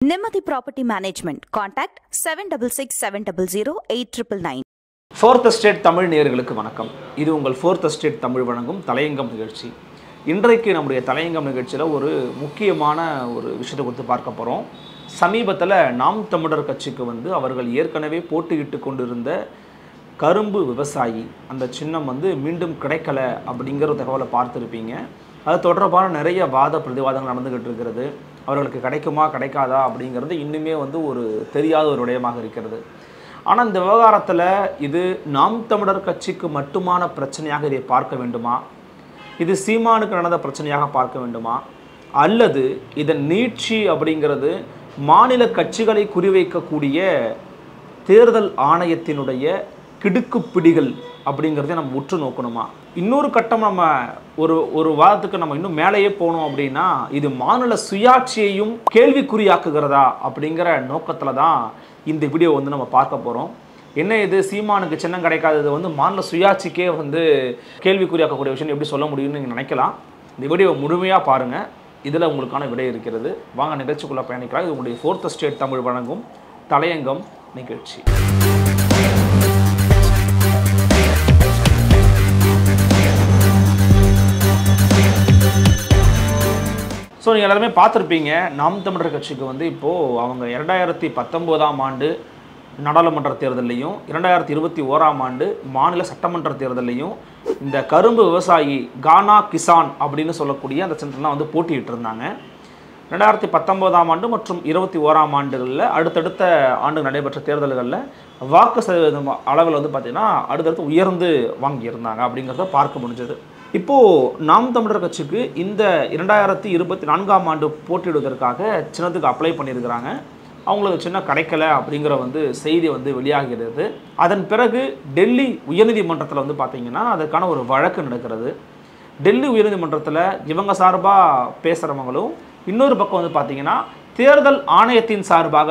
Nemathi Property Management. Contact 7667008999. Fourth Estate Tamil நேயர்களுக்கு வணக்கம். இது உங்கள் Fourth Estate தமிழ் வழங்கும் தலையங்கம் நிகழ்ச்சி. இன்றைக்கு நம்முடைய தலையங்கம் நிகழ்ச்சியில் ஒரு முக்கியமான ஒரு விஷயத்தை குறித்து பார்க்க போகிறோம். சமீபத்தில் நாம் தமிழர் கட்சிக்கு அவர்கள் ஏற்கனவே போட்டியிட்டு கொண்டிருந்த கரும்பு விவசாயி அந்த சின்னம் மீண்டும் கிடைக்கல அப்படிங்கிற தகவலை பார்த்துருப்பீங்க. அது தொடர்பான நிறைய வாத பிரதிவாதங்கள் நடந்துகிட்டு இருக்கிறது. அவர்களுக்கு கிடைக்குமா கிடைக்காதா அப்படிங்கிறது இன்னுமே ஒரு தெரியாத ஒரு விடயமாக இருக்கிறது. ஆனால் இந்த விவகாரத்தில் இது நாம் தமிழர் கட்சிக்கு மட்டுமான பிரச்சனையாக இதை பார்க்க வேண்டுமா, இது சீமானுக்கு நடந்த பிரச்சனையாக பார்க்க வேண்டுமா, அல்லது இதன் நீட்சி அப்படிங்கிறது மாநில கட்சிகளை குறிவைக்கக்கூடிய தேர்தல் ஆணையத்தினுடைய கிடுக்குப்பிடிகள் அப்படிங்கிறத நம்ம உற்று நோக்கணுமா? இன்னொரு கட்டம் நம்ம ஒரு வாதத்துக்கு நம்ம இன்னும் மேலேயே போனோம் அப்படின்னா இது மாநில சுயாட்சியையும் கேள்விக்குறியாக்குகிறதா அப்படிங்கிற நோக்கத்தில் தான் இந்த வீடியோ நம்ம பார்க்க போகிறோம். என்ன இது சீமானுக்கு சின்னம் கிடைக்காதது மாநில சுயாட்சிக்கே கேள்விக்குறியாக்கக்கூடிய விஷயம் எப்படி சொல்ல முடியும்னு நீங்கள் நினைக்கலாம். இந்த வீடியோ முழுமையாக பாருங்கள், இதில் உங்களுக்கான விடை இருக்கிறது. வாங்க நிகழ்ச்சிக்குள்ளே பயணிக்கலாம். இது உங்களுடைய ஃபோர்த் எஸ்டேட் தமிழ் வழங்கும் தலையங்கம் நிகழ்ச்சி. ஸோ நீங்கள் எல்லாருமே பார்த்துருப்பீங்க, நாம் தமிழர் கட்சிக்கு இப்போது அவங்க 2019ஆம் ஆண்டு நாடாளுமன்ற தேர்தலையும் 2021ஆம் ஆண்டு மாநில சட்டமன்ற தேர்தலையும் இந்த கரும்பு விவசாயி கானா கிசான் அப்படின்னு சொல்லக்கூடிய அந்த சென்டர்லாம் போட்டிட்டு இருந்தாங்க. 2019ஆம் ஆண்டு மற்றும் 21ஆம் ஆண்டுகளில் அடுத்தடுத்த ஆண்டு நடைபெற்ற தேர்தல்களில் வாக்கு சதவீதம் அளவில் பார்த்திங்கன்னா அடுத்தடுத்து உயர்ந்து வாங்கியிருந்தாங்க அப்படிங்கிறத பார்க்க முடிஞ்சது. இப்போது நாம் தமிழர் கட்சிக்கு இந்த 2024ஆம் ஆண்டு போட்டியிடுவதற்காக சின்னத்துக்கு அப்ளை பண்ணியிருக்கிறாங்க. அவங்களுக்கு சின்ன கிடைக்கல அப்படிங்கிற செய்தி வெளியாகிறது. அதன் பிறகு டெல்லி உயர்நீதிமன்றத்தில் பார்த்திங்கன்னா அதற்கான ஒரு வழக்கு நடக்கிறது. டெல்லி உயர்நீதிமன்றத்தில் இவங்க சார்பாக பேசுகிறவங்களும் இன்னொரு பக்கம் பார்த்திங்கன்னா தேர்தல் ஆணையத்தின் சார்பாக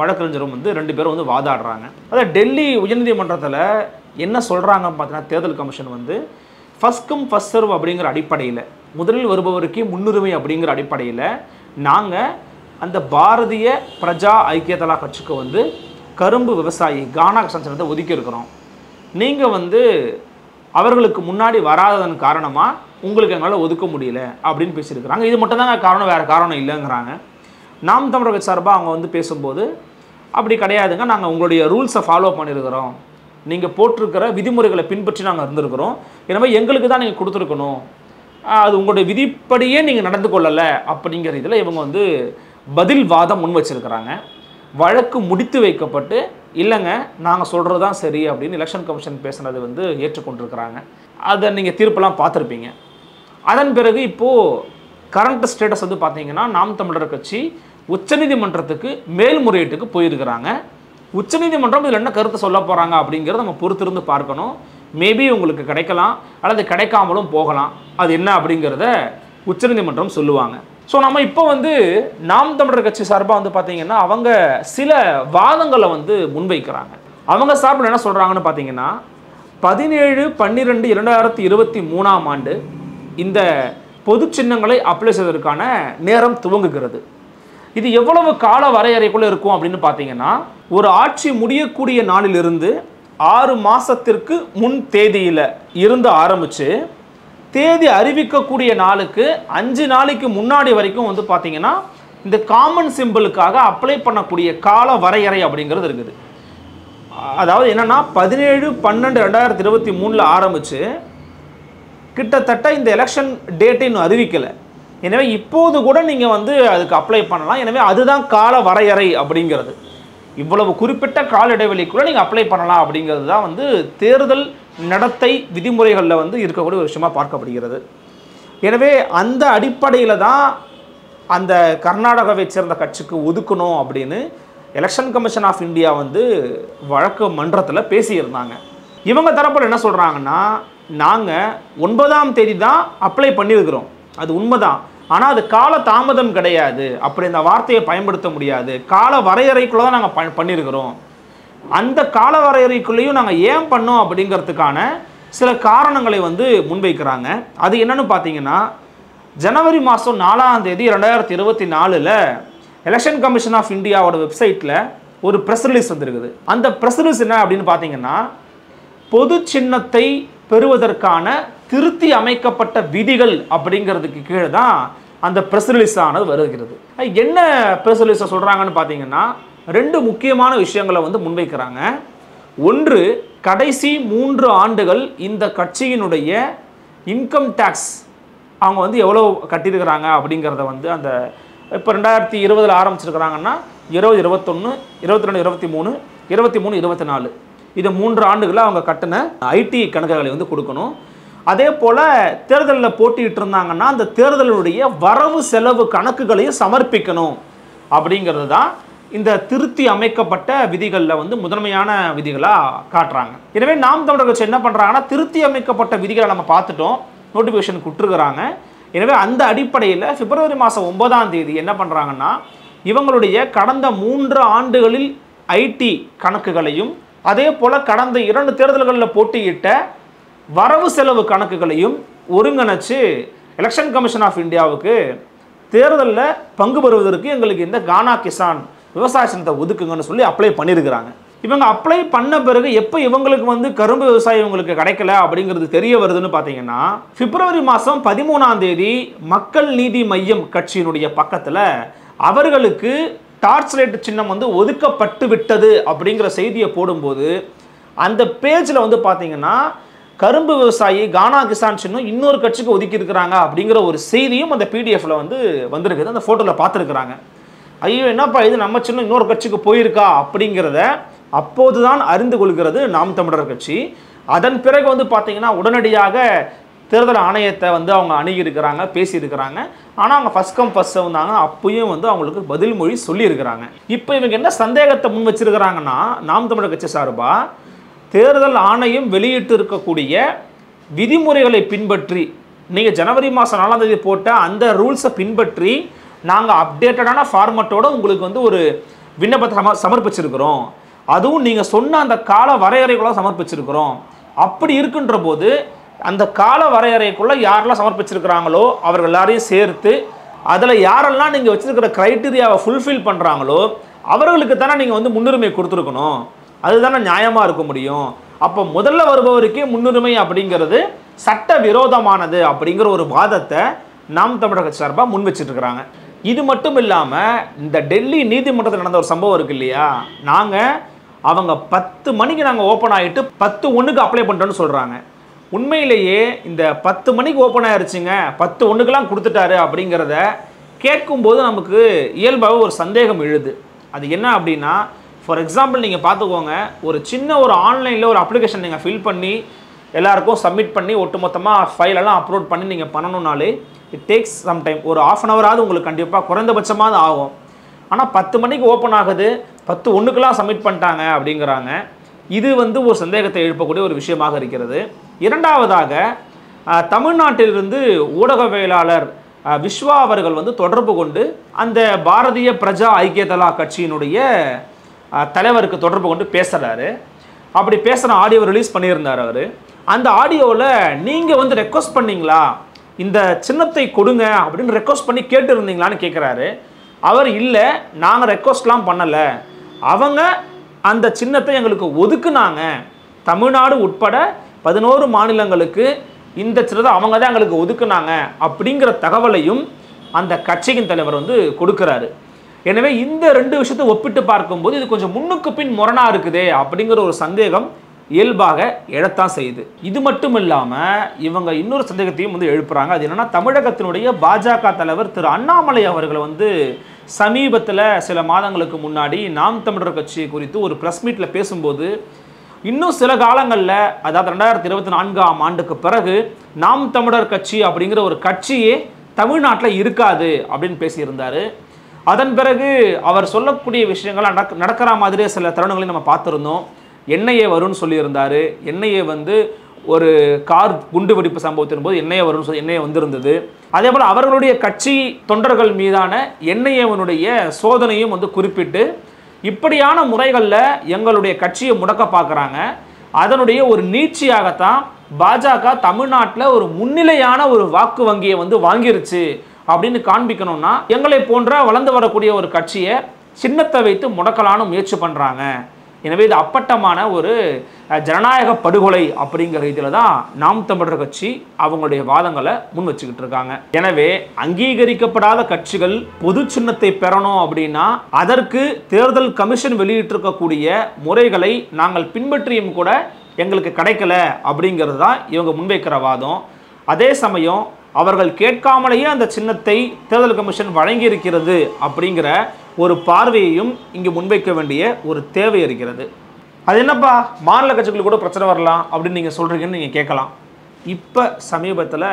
வழக்கறிஞரும் 2 பேரும் வாதாடுறாங்க. அதாவது டெல்லி உயர்நீதிமன்றத்தில் என்ன சொல்கிறாங்கன்னு பார்த்தீங்கன்னா தேர்தல் commission first come first serve அப்படிங்கிற அடிப்படையில் முதலில் வருபவருக்கே முன்னுரிமை அப்படிங்கிற அடிப்படையில் நாங்கள் அந்த பாரதிய பிரஜா ஐக்கியதளா கட்சிக்கு கரும்பு விவசாயி கானா கிசான் ஒதுக்கி இருக்கிறோம். நீங்கள் அவர்களுக்கு முன்னாடி வராததன் காரணமாக உங்களுக்கு எங்களால் ஒதுக்க முடியல அப்படின்னு பேசியிருக்கிறாங்க. இது மட்டும் தாங்க காரணம், வேறு காரணம் இல்லைங்கிறாங்க. நாம் தமிழர் கட்சி சார்பாக அவங்க பேசும்போது அப்படி கிடையாதுங்க, நாங்கள் உங்களுடைய ரூல்ஸை ஃபாலோ பண்ணியிருக்கிறோம், நீங்கள் போட்டிருக்கிற விதிமுறைகளை பின்பற்றி நாங்கள் இருந்திருக்கிறோம், எனவே எங்களுக்கு தான் நீங்கள் கொடுத்துருக்கணும், அது உங்களுடைய விதிப்படியே நீங்கள் நடந்து கொள்ளலை அப்படிங்கிற இதில் இவங்க பதில் வாதம் முன் வச்சிருக்கிறாங்க. வழக்கு முடித்து வைக்கப்பட்டு இல்லைங்க நாங்கள் சொல்கிறது தான் சரி அப்படின்னு எலெக்ஷன் கமிஷன் பேசுனது ஏற்றுக்கொண்டிருக்கிறாங்க. அதை நீங்கள் தீர்ப்பெல்லாம் பார்த்துருப்பீங்க. அதன் பிறகு இப்போது கரண்ட் ஸ்டேட்டஸ் பார்த்தீங்கன்னா நாம் தமிழர் கட்சி உச்சநீதிமன்றத்துக்கு மேல்முறையீட்டுக்கு போயிருக்கிறாங்க. உச்சநீதிமன்றம் இதில் என்ன கருத்தை சொல்ல போகிறாங்க அப்படிங்கிறத நம்ம பொறுத்திருந்து பார்க்கணும். மேபி உங்களுக்கு கிடைக்கலாம் அல்லது கிடைக்காமலும் போகலாம். அது என்ன அப்படிங்கிறத உச்சநீதிமன்றம் சொல்லுவாங்க. ஸோ நம்ம இப்போ நாம் தமிழர் கட்சி சார்பாக பார்த்தீங்கன்னா அவங்க சில வாதங்களை முன்வைக்கிறாங்க. அவங்க சார்பில் என்ன சொல்கிறாங்கன்னு பார்த்தீங்கன்னா 17/12/2023ஆம் ஆண்டு இந்த பொது சின்னங்களை அப்ளை செய்வதற்கான நேரம் துவங்குகிறது. இது எவ்வளவு கால வரையறைக்குள்ளே இருக்கும் அப்படின்னு பார்த்தீங்கன்னா ஒரு ஆட்சி முடியக்கூடிய நாளிலிருந்து 6 மாதத்திற்கு முன் தேதியில் இருந்து ஆரம்பித்து தேதி அறிவிக்கக்கூடிய நாளுக்கு 5 நாளைக்கு முன்னாடி வரைக்கும் பார்த்தீங்கன்னா இந்த காமன் சிம்பிளுக்காக அப்ளை பண்ணக்கூடிய கால வரையறை அப்படிங்கிறது இருக்குது. அதாவது என்னென்னா 17/12/2023 ஆரம்பித்து கிட்டத்தட்ட இந்த எலெக்ஷன் டேட்டை இன்னும் அறிவிக்கலை. எனவே இப்போது கூட நீங்கள் அதுக்கு அப்ளை பண்ணலாம். எனவே அதுதான் கால வரையறை அப்படிங்கிறது. இவ்வளவு குறிப்பிட்ட கால இடைவெளிக்குள்ளே நீங்கள் அப்ளை பண்ணலாம் அப்படிங்கிறது தான் தேர்தல் நடத்தை விதிமுறைகளில் இருக்கக்கூடிய ஒரு விஷயமாக பார்க்கப்படுகிறது. எனவே அந்த அடிப்படையில் தான் அந்த கர்நாடகாவை சேர்ந்த கட்சிக்கு ஒதுக்கணும் அப்படின்னு எலெக்ஷன் கமிஷன் ஆஃப் இந்தியா வழக்கு மன்றத்தில் பேசியிருந்தாங்க. இவங்க தரப்பில் என்ன சொல்கிறாங்கன்னா நாங்கள் 9ஆம் தேதி தான் அப்ளை பண்ணியிருக்கிறோம், அது உண்மைதான், ஆனால் அது கால தாமதம் கிடையாது, அப்படி இந்த வார்த்தையை பயன்படுத்த முடியாது, கால வரையறைக்குள்ளே தான் நாங்கள் பண்ணியிருக்கிறோம். அந்த கால வரையறைக்குள்ளேயும் நாங்கள் ஏன் பண்ணோம் அப்படிங்கிறதுக்கான சில காரணங்களை முன்வைக்கிறாங்க. அது என்னன்னு பார்த்தீங்கன்னா ஜனவரி மாதம் 4ஆம் தேதி 2024 எலெக்ஷன் கமிஷன் ஆஃப் இந்தியாவோட வெப்சைட்டில் ஒரு ப்ரெஸ் ரிலீஸ் வந்திருக்குது. அந்த ப்ரெஸ் ரிலீஸ் என்ன அப்படின்னு பார்த்தீங்கன்னா, பொது சின்னத்தை பெறுவதற்கான திருத்தி அமைக்கப்பட்ட விதிகள் அப்படிங்கிறதுக்கு கீழே தான் அந்த ப்ரெஸ் ரிலீஸ் ஆனது வருகிறது. என்ன ப்ரெஸ் ரிலீஸை சொல்கிறாங்கன்னு பார்த்தீங்கன்னா, 2 முக்கியமான விஷயங்களை வந்து முன்வைக்கிறாங்க. ஒன்று, கடைசி 3 ஆண்டுகள் இந்த கட்சியினுடைய இன்கம் டேக்ஸ் அவங்க வந்து எவ்வளோ கட்டியிருக்கிறாங்க அப்படிங்கிறத வந்து அந்த இப்போ 2020 ஆரம்பிச்சிருக்கிறாங்கன்னா 20, 21, 22, 23, 23, 24 இது 3 ஆண்டுகளில் அவங்க கட்டின ஐடி கணக்குகளை வந்து கொடுக்கணும். அதே போல் தேர்தலில் போட்டிட்டு இருந்தாங்கன்னா அந்த தேர்தலுடைய வரவு செலவு கணக்குகளையும் சமர்ப்பிக்கணும் அப்படிங்கிறது தான் இந்த திருத்தி அமைக்கப்பட்ட விதிகளில் வந்து முதன்மையான விதிகளாக காட்டுறாங்க. எனவே நாம் தமிழர் கட்சி என்ன பண்ணுறாங்கன்னா, திருத்தி அமைக்கப்பட்ட விதிகளை நம்ம பார்த்துட்டோம், நோட்டிஃபிகேஷன் கொடுத்துருக்குறாங்க. எனவே அந்த அடிப்படையில் பிப்ரவரி மாதம் 9ஆம் தேதி என்ன பண்ணுறாங்கன்னா, இவங்களுடைய கடந்த 3 ஆண்டுகளில் ஐடி கணக்குகளையும் அதே போல் கடந்த 2 தேர்தல்களில் போட்டியிட்ட வரவு செலவு கணக்குகளையும் ஒருங்கிணைச்சு எலெக்ஷன் கமிஷன் ஆஃப் இந்தியாவுக்கு தேர்தலில் பங்கு பெறுவதற்கு எங்களுக்கு இந்த கானா கிசான் விவசாய சின்னத்தை ஒதுக்குங்கன்னு சொல்லி அப்ளை பண்ணியிருக்கிறாங்க. இவங்க அப்ளை பண்ண பிறகு எப்போ இவங்களுக்கு வந்து கரும்பு விவசாயம் இவங்களுக்கு கிடைக்கல அப்படிங்கிறது தெரிய வருதுன்னு பார்த்தீங்கன்னா, பிப்ரவரி மாதம் 13ஆம் தேதி மக்கள் நீதி மையம் கட்சியினுடைய பக்கத்தில் அவர்களுக்கு டார்ச் லைட் சின்னம் வந்து ஒதுக்கப்பட்டு விட்டது அப்படிங்கிற செய்தியை போடும்போது அந்த பேஜில் வந்து பார்த்தீங்கன்னா, கரும்பு விவசாயி கானா கிசான் சின்னம் இன்னொரு கட்சிக்கு ஒதுக்கி இருக்கிறாங்க அப்படிங்கிற ஒரு செய்தியும் அந்த பிடிஎஃப்ல வந்து வந்திருக்குது. அந்த ஃபோட்டோவில் பார்த்துருக்குறாங்க. ஐயோ என்னப்பா இது, நம்ம சின்னம் இன்னொரு கட்சிக்கு போயிருக்கா அப்படிங்கிறத அப்போதுதான் அறிந்து கொள்கிறது நாம் தமிழர் கட்சி. அதன் பிறகு வந்து பார்த்தீங்கன்னா உடனடியாக தேர்தல் ஆணையத்தை வந்து அவங்க அணுகியிருக்கிறாங்க, பேசியிருக்கிறாங்க. ஆனால் அவங்க ஃபர்ஸ்ட் கம் ஃபர்ஸ்ட் வந்தாங்க, அப்பயும் வந்து அவங்களுக்கு பதில் மொழி சொல்லியிருக்கிறாங்க. இப்போ இவங்க என்ன சந்தேகத்தை முன் வச்சிருக்கிறாங்கன்னா, நாம் தமிழர் கட்சி சார்பாக தேர்தல் ஆணையம் வெளியிட்டு இருக்கக்கூடிய விதிமுறைகளை பின்பற்றி நீங்கள் ஜனவரி மாதம் 4ஆம் தேதி போட்ட அந்த ரூல்ஸை பின்பற்றி நாங்கள் அப்டேட்டடான ஃபார்மட்டோடு உங்களுக்கு வந்து ஒரு விண்ணப்பத்தை சமர்ப்பிச்சிருக்கிறோம். அதுவும் நீங்கள் சொன்ன அந்த கால வரையறைக்குள்ள சமர்ப்பிச்சிருக்கிறோம். அப்படி இருக்கின்ற போது அந்த கால வரையறைக்குள்ளே யாரெல்லாம் சமர்ப்பிச்சிருக்கிறாங்களோ அவர்கள் எல்லாரையும் சேர்த்து அதில் யாரெல்லாம் நீங்கள் வச்சுருக்கிற க்ரைட்டீரியாவை ஃபுல்ஃபில் பண்ணுறாங்களோ அவர்களுக்கு தானே நீங்கள் வந்து முன்னுரிமை கொடுத்துருக்கணும். அதுதானே நியாயமாக இருக்க முடியும். அப்போ முதல்ல வருபவருக்கே முன்னுரிமை அப்படிங்கிறது சட்ட விரோதமானது அப்படிங்கிற ஒரு வாதத்தை நாம் தமிழர் கட்சி சார்பாக முன் வச்சுட்டு இருக்கிறாங்க. இது மட்டும் இல்லாமல் இந்த டெல்லி நீதிமன்றத்தில் நடந்த ஒரு சம்பவம் இருக்கு இல்லையா, அவங்க 10 மணிக்கு நாங்கள் ஓப்பன் ஆகிட்டு 10:01 அப்ளை பண்ணுறோன்னு சொல்கிறாங்க. உண்மையிலேயே இந்த 10 மணிக்கு ஓப்பன் ஆகிருச்சுங்க, 10:01 கொடுத்துட்டாரு அப்படிங்கிறத கேட்கும்போது நமக்கு இயல்பாக ஒரு சந்தேகம் எழுது. அது என்ன அப்படின்னா, ஃபார் எக்ஸாம்பிள் நீங்கள் பார்த்துக்கோங்க, ஒரு சின்ன ஒரு ஆன்லைனில் ஒரு அப்ளிகேஷன் நீங்கள் ஃபில் பண்ணி எல்லாருக்கும் சப்மிட் பண்ணி ஒட்டுமொத்தமாக ஃபைலெல்லாம் அப்லோட் பண்ணி நீங்கள் பண்ணணுன்னாலே இட் டேக்ஸ் சம் டைம். ஒரு 1/2 hour உங்களுக்கு கண்டிப்பாக குறைந்தபட்சமாக ஆகும். ஆனால் 10 மணிக்கு ஓப்பன் ஆகுது, 10:01 சப்மிட் பண்ணிட்டாங்க அப்படிங்கிறாங்க. இது வந்து ஒரு சந்தேகத்தை எழுப்பக்கூடிய ஒரு விஷயமாக இருக்கிறது. இரண்டாவதாக, தமிழ்நாட்டிலிருந்து ஊடகவியலாளர் விஸ்வா அவர்கள் வந்து தொடர்பு கொண்டு அந்த பாரதிய பிரஜா ஐக்கியதளா கட்சியினுடைய தலைவருக்கு தொடர்பு கொண்டு பேசுகிறாரு. அப்படி பேசுகிற ஆடியோ ரிலீஸ் பண்ணியிருந்தார் அவர். அந்த ஆடியோவில் நீங்கள் வந்து ரெக்வஸ்ட் பண்ணிங்களா, இந்த சின்னத்தை கொடுங்க அப்படின்னு ரெக்வஸ்ட் பண்ணி கேட்டுருந்தீங்களான்னு கேட்குறாரு. அவர் இல்லை, நாங்கள் ரெக்வஸ்ட்லாம் பண்ணலை, அவங்க அந்த சின்னத்தை எங்களுக்கு ஒதுக்குனாங்க. தமிழ்நாடு உட்பட 11 மாநிலங்களுக்கு இந்த சின்னத்தை அவங்க தான் எங்களுக்கு ஒதுக்குனாங்க அப்படிங்கிற தகவலையும் அந்த கட்சியின் தலைவர் வந்து கொடுக்குறாரு. எனவே இந்த 2 விஷயத்தை ஒப்பிட்டு பார்க்கும்போது இது கொஞ்சம் முன்னுக்கு பின் முரணாக இருக்குதே அப்படிங்கிற ஒரு சந்தேகம் இயல்பாக எழத்தான் செய்யுது. இது மட்டும் இல்லாமல் இவங்க இன்னொரு சந்தேகத்தையும் வந்து எழுப்புறாங்க. அது என்னன்னா, தமிழகத்தினுடைய பாஜக தலைவர் திரு அண்ணாமலை அவர்களை வந்து சமீபத்தில் சில மாதங்களுக்கு முன்னாடி நாம் தமிழர் கட்சி குறித்து ஒரு ப்ரெஸ் மீட்டில் பேசும்போது, இன்னும் சில காலங்களில், அதாவது 2024ஆம் ஆண்டுக்கு பிறகு நாம் தமிழர் கட்சி அப்படிங்கிற ஒரு கட்சியே தமிழ்நாட்டில் இருக்காது அப்படின்னு பேசியிருந்தார். அதன் பிறகு அவர் சொல்லக்கூடிய விஷயங்கள் நடக்கிற மாதிரியே சில தருணங்களையும் நம்ம பார்த்துருந்தோம். என்ஐஏ வரும்னு சொல்லியிருந்தார். என்ஐஏ வந்து ஒரு கார் குண்டு வெடிப்பு சம்பவத்தின் போது என்ஐஏ வரும்னு சொல்லி என்ஐஏ வந்திருந்தது. அதே போல் அவர்களுடைய கட்சி தொண்டர்கள் மீதான என்ஐஏவனுடைய சோதனையும் வந்து குறிப்பிட்டு, இப்படியான முறைகளில் எங்களுடைய கட்சியை முடக்க பார்க்குறாங்க, அதனுடைய ஒரு நீட்சியாகத்தான் பாஜக தமிழ்நாட்டில் ஒரு முன்னிலையான ஒரு வாக்கு வங்கியை வந்து வாங்கிருச்சு அப்படின்னு காண்பிக்கணும்னா எங்களை போன்ற வளர்ந்து வரக்கூடிய ஒரு கட்சியை சின்னத்தை வைத்து முடக்கலான்னு முயற்சி பண்ணுறாங்க. எனவே இது அப்பட்டமான ஒரு ஜனநாயக படுகொலை அப்படிங்கிற ரீதியில் தான் நாம் தமிழர் கட்சி அவங்களுடைய வாதங்களை முன் வச்சுக்கிட்டு இருக்காங்க. எனவே அங்கீகரிக்கப்படாத கட்சிகள் பொது சின்னத்தை பெறணும் அப்படின்னா அதற்கு தேர்தல் கமிஷன் வெளியிட்டிருக்கக்கூடிய முறைகளை நாங்கள் பின்பற்றியும் கூட எங்களுக்கு கிடைக்கல அப்படிங்கிறது தான் இவங்க முன்வைக்கிற வாதம். அதே சமயம் அவர்கள் கேட்காமலேயே அந்த சின்னத்தை தேர்தல் கமிஷன் வழங்கியிருக்கிறது அப்படிங்கிற ஒரு பார்வையையும் இங்கு முன்வைக்க வேண்டிய ஒரு தேவை இருக்கிறது. அது என்னப்பா மாநில கட்சிகளுக்கு கூட பிரச்சனை வரலாம் அப்படின்னு நீங்கள் சொல்கிறீங்கன்னு நீங்கள் கேட்கலாம். இப்போ சமீபத்தில்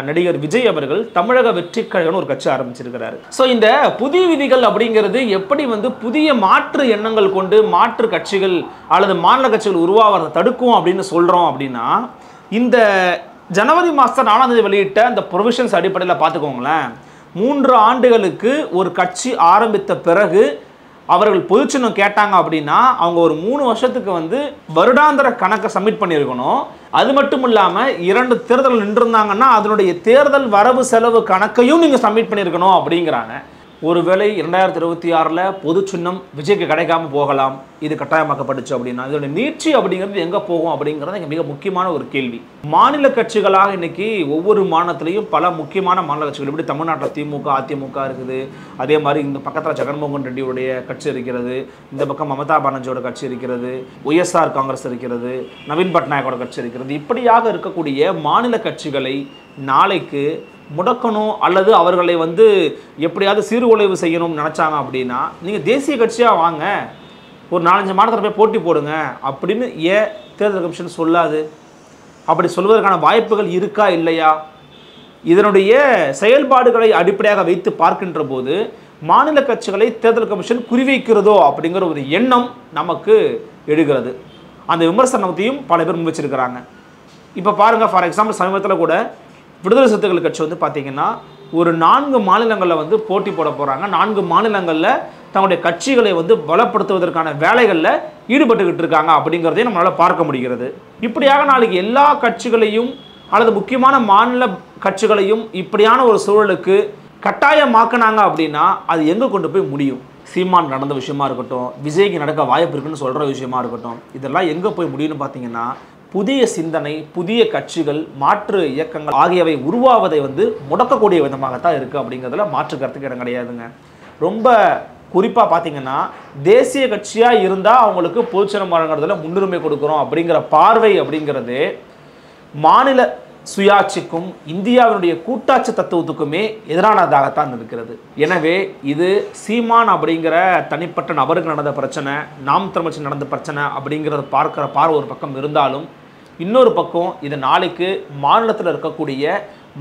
நடிகர் விஜய் அவர்கள் தமிழக வெற்றி கழகம்னு ஒரு கட்சி ஆரம்பிச்சிருக்கிறாரு. ஸோ இந்த புதிய விதிகள் அப்படிங்கிறது எப்படி புதிய மாற்று எண்ணங்கள் கொண்டு மாற்று கட்சிகள் அல்லது மாநில கட்சிகள் உருவாகிறத தடுக்கும் அப்படின்னு சொல்கிறோம் அப்படின்னா இந்த ஜனவரி மாதம் 4ஆம் தேதி வெளியிட்ட அந்த ப்ரொவிஷன்ஸ் அடிப்படையில் பார்த்துக்கோங்களேன். 3 ஆண்டுகளுக்கு ஒரு கட்சி ஆரம்பித்த பிறகு அவர்கள் பொதுச்சின்னம் கேட்டாங்க அப்படின்னா அவங்க ஒரு 3 வருஷத்துக்கு வருடாந்திர கணக்கை சப்மிட் பண்ணியிருக்கணும். அது மட்டும் இல்லாமல் 2 தேர்தல் நின்றுருந்தாங்கன்னா அதனுடைய தேர்தல் வரவு செலவு கணக்கையும் நீங்கள் சப்மிட் பண்ணியிருக்கணும் அப்படிங்கிறாங்க. ஒருவேளை 2026 பொது சின்னம் விஜய்க்கு கிடைக்காம போகலாம், இது கட்டாயமாக்கப்பட்டுச்சு அப்படின்னா இதோட நீட்சி அப்படிங்கிறது எங்கே போகும் அப்படிங்கிறது இங்கே மிக முக்கியமான ஒரு கேள்வி. மாநில கட்சிகளாக இன்னைக்கு ஒவ்வொரு மாநிலத்திலையும் பல முக்கியமான மாநில கட்சிகள், இப்படி தமிழ்நாட்டில் திமுக அதிமுக இருக்குது, அதே மாதிரி இந்த பக்கத்தில் ஜெகன்மோகன் ரெட்டியுடைய கட்சி இருக்கிறது, இந்த பக்கம் மமதா பானர்ஜியோட கட்சி இருக்கிறது, ஒய்எஸ்ஆர் காங்கிரஸ் இருக்கிறது, நவீன் பட்நாயக்கோட கட்சி இருக்கிறது. இப்படியாக இருக்கக்கூடிய மாநில கட்சிகளை நாளைக்கு முடக்கணும் அல்லது அவர்களை எப்படியாவது சீர்குலைவு செய்யணும்னு நினச்சாங்க அப்படின்னா நீங்கள் தேசிய கட்சியாக வாங்க, ஒரு 4-5 மாநிலத்தில் போய் போட்டி போடுங்க அப்படின்னு ஏன் தேர்தல் கமிஷன் சொல்லாது? அப்படி சொல்வதற்கான வாய்ப்புகள் இருக்கா இல்லையா? இதனுடைய செயல்பாடுகளை அடிப்படையாக வைத்து பார்க்கின்ற போது மாநில கட்சிகளை தேர்தல் கமிஷன் குறிவைக்கிறதோ அப்படிங்கிற ஒரு எண்ணம் நமக்கு எழுகிறது. அந்த விமர்சனத்தையும் பல பேர் முன் வச்சிருக்கிறாங்க. இப்போ பாருங்கள், ஃபார் எக்ஸாம்பிள் சமீபத்தில் கூட விடுதலை சிறுத்தைகள் கட்சி பார்த்தீங்கன்னா ஒரு 4 மாநிலங்களில் போட்டி போட போகிறாங்க. 4 மாநிலங்களில் தங்களுடைய கட்சிகளை பலப்படுத்துவதற்கான வேலைகளில் ஈடுபட்டுக்கிட்டு இருக்காங்க அப்படிங்கிறதையும் நம்மளால் பார்க்க முடிகிறது. இப்படியாக நாளைக்கு எல்லா கட்சிகளையும் அல்லது முக்கியமான மாநில கட்சிகளையும் இப்படியான ஒரு சூழலுக்கு கட்டாயமாக்கினாங்க அப்படின்னா அது எங்கே கொண்டு போய் முடியும்? சீமான் நடந்த விஷயமா இருக்கட்டும், விஜய்க்கு நடக்க வாய்ப்பு இருக்குன்னு சொல்கிற விஷயமா இருக்கட்டும், இதெல்லாம் எங்கே போய் முடியும்னு பார்த்தீங்கன்னா புதிய சிந்தனை, புதிய கட்சிகள், மாற்று இயக்கங்கள் ஆகியவை உருவாவதை முடக்கக்கூடிய விதமாகத்தான் இருக்குது அப்படிங்கிறதுல மாற்று கருத்துக்கு இடம் கிடையாதுங்க. ரொம்ப குறிப்பாக பார்த்தீங்கன்னா தேசிய கட்சியாக இருந்தால் அவங்களுக்கு பொதுச்சின்னம் வழங்குறதுல முன்னுரிமை கொடுக்குறோம் அப்படிங்கிற பார்வை அப்படிங்கிறது மாநில சுயாட்சிக்கும் இந்தியாவினுடைய கூட்டாட்சி தத்துவத்துக்குமே எதிரானதாகத்தான் இருக்கிறது. எனவே இது சீமான் அப்படிங்கிற தனிப்பட்ட நபருக்கு நடந்த பிரச்சனை, நாம் தமிழ் நடந்த பிரச்சனை அப்படிங்கிறத பார்க்குற பார்வை ஒரு பக்கம் இருந்தாலும் இன்னொரு பக்கம் இது நாளைக்கு மாநிலத்தில் இருக்கக்கூடிய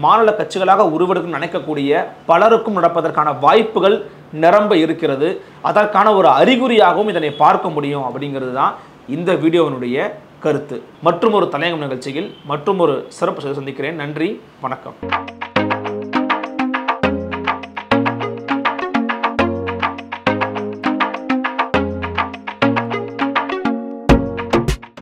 மாநில கட்சிகளாக உருவெடுக்கும் நினைக்கக்கூடிய பலருக்கும் நடப்பதற்கான வாய்ப்புகள் நிரம்ப இருக்கிறது. அதற்கான ஒரு அறிகுறியாகவும் இதனை பார்க்க முடியும் அப்படிங்கிறது தான் இந்த வீடியோவினுடைய கருத்து. மற்றும் ஒரு தலையங்கம் நிகழ்ச்சியில் மற்றும் ஒரு சிறப்பு சந்திக்கிறேன். நன்றி, வணக்கம்.